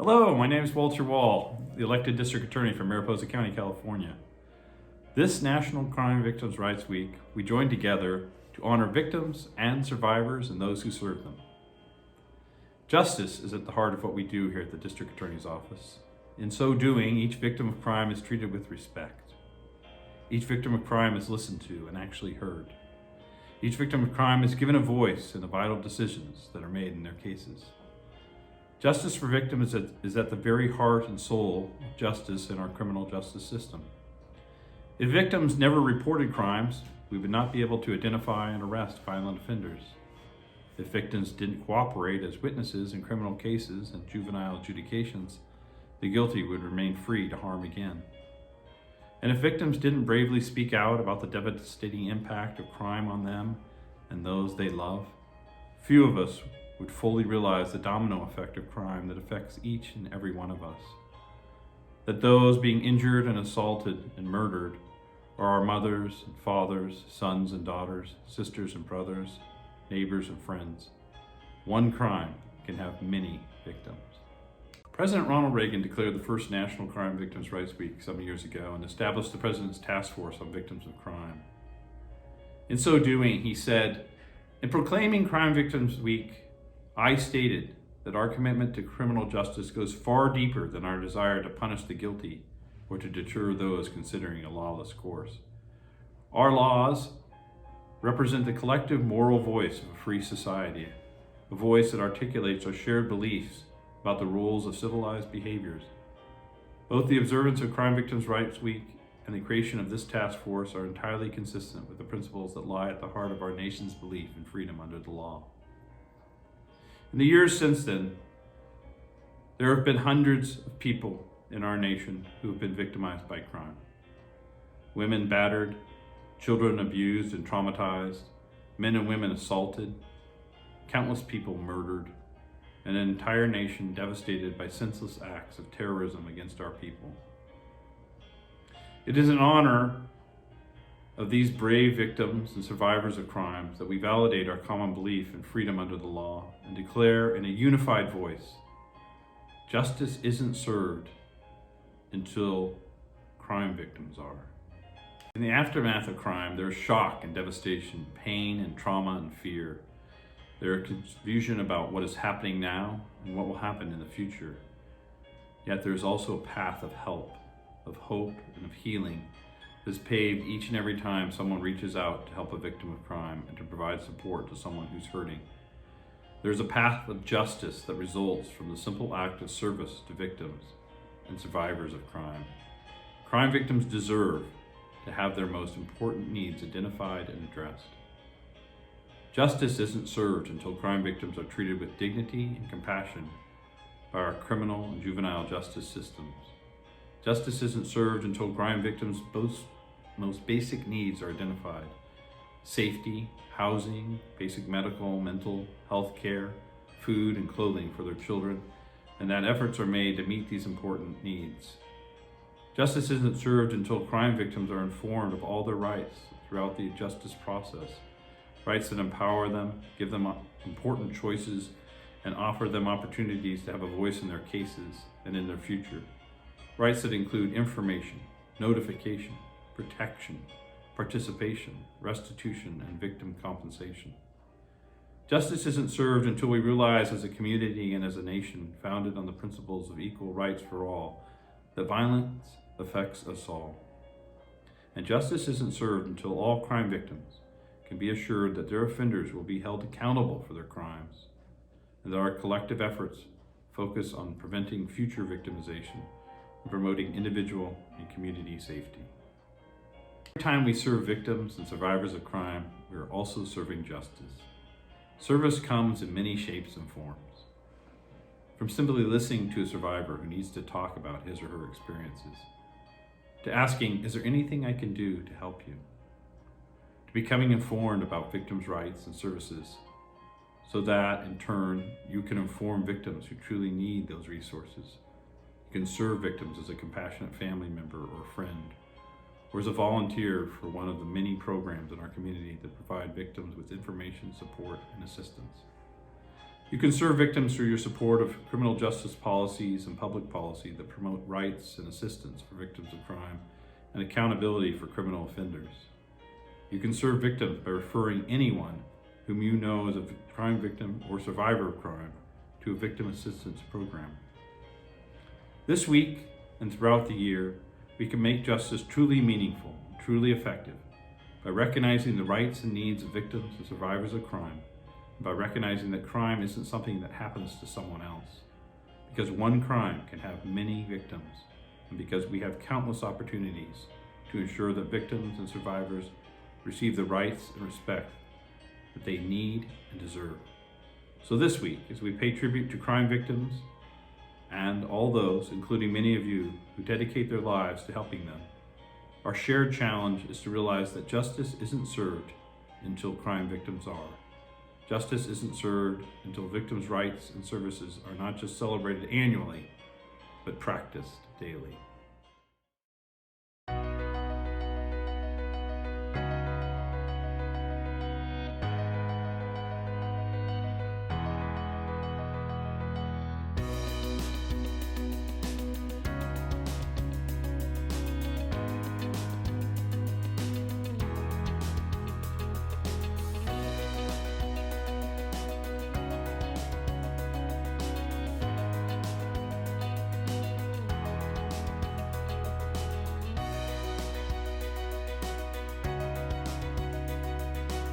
Hello, my name is Walter Wall, the elected district attorney from Mariposa County, California. This National Crime Victims' Rights Week, we join together to honor victims and survivors and those who serve them. Justice is at the heart of what we do here at the district attorney's office. In so doing, each victim of crime is treated with respect. Each victim of crime is listened to and actually heard. Each victim of crime is given a voice in the vital decisions that are made in their cases. Justice for victims is at the very heart and soul of justice in our criminal justice system. If victims never reported crimes, we would not be able to identify and arrest violent offenders. If victims didn't cooperate as witnesses in criminal cases and juvenile adjudications, the guilty would remain free to harm again. And if victims didn't bravely speak out about the devastating impact of crime on them and those they love, few of us would fully realize the domino effect of crime that affects each and every one of us. That those being injured and assaulted and murdered are our mothers and fathers, sons and daughters, sisters and brothers, neighbors and friends. One crime can have many victims. President Ronald Reagan declared the first National Crime Victims' Rights Week some years ago and established the President's Task Force on Victims of Crime. In so doing, he said, "In proclaiming Crime Victims Week, I stated that our commitment to criminal justice goes far deeper than our desire to punish the guilty or to deter those considering a lawless course. Our laws represent the collective moral voice of a free society, a voice that articulates our shared beliefs about the rules of civilized behaviors. Both the observance of Crime Victims' Rights Week and the creation of this task force are entirely consistent with the principles that lie at the heart of our nation's belief in freedom under the law." In the years since then, there have been hundreds of people in our nation who have been victimized by crime. Women battered, children abused and traumatized, men and women assaulted, countless people murdered, and an entire nation devastated by senseless acts of terrorism against our people. It is in honor of these brave victims and survivors of crimes that we validate our common belief in freedom under the law and declare in a unified voice, justice isn't served until crime victims are. In the aftermath of crime, there is shock and devastation, pain and trauma and fear. There is confusion about what is happening now and what will happen in the future. Yet there is also a path of help, of hope, and of healing is paved each and every time someone reaches out to help a victim of crime and to provide support to someone who's hurting. There's a path of justice that results from the simple act of service to victims and survivors of crime. Crime victims deserve to have their most important needs identified and addressed. Justice isn't served until crime victims are treated with dignity and compassion by our criminal and juvenile justice systems. Justice isn't served until crime victims' most basic needs are identified. Safety, housing, basic medical, mental health care, food and clothing for their children, and that efforts are made to meet these important needs. Justice isn't served until crime victims are informed of all their rights throughout the justice process. Rights that empower them, give them important choices, and offer them opportunities to have a voice in their cases and in their future. Rights that include information, notification, protection, participation, restitution, and victim compensation. Justice isn't served until we realize as a community and as a nation founded on the principles of equal rights for all, that violence affects us all. And justice isn't served until all crime victims can be assured that their offenders will be held accountable for their crimes, and that our collective efforts focus on preventing future victimization and promoting individual and community safety. Every time we serve victims and survivors of crime, we are also serving justice. Service comes in many shapes and forms. From simply listening to a survivor who needs to talk about his or her experiences, to asking, is there anything I can do to help you? To becoming informed about victims' rights and services, so that, in turn, you can inform victims who truly need those resources. You can serve victims as a compassionate family member or friend, or as a volunteer for one of the many programs in our community that provide victims with information, support, and assistance. You can serve victims through your support of criminal justice policies and public policy that promote rights and assistance for victims of crime and accountability for criminal offenders. You can serve victims by referring anyone whom you know is a crime victim or survivor of crime to a victim assistance program. This week and throughout the year, we can make justice truly meaningful, truly effective, by recognizing the rights and needs of victims and survivors of crime, and by recognizing that crime isn't something that happens to someone else, because one crime can have many victims, and because we have countless opportunities to ensure that victims and survivors receive the rights and respect that they need and deserve. So this week, as we pay tribute to crime victims and all those, including many of you, who dedicate their lives to helping them, our shared challenge is to realize that justice isn't served until crime victims are. Justice isn't served until victims' rights and services are not just celebrated annually, but practiced daily.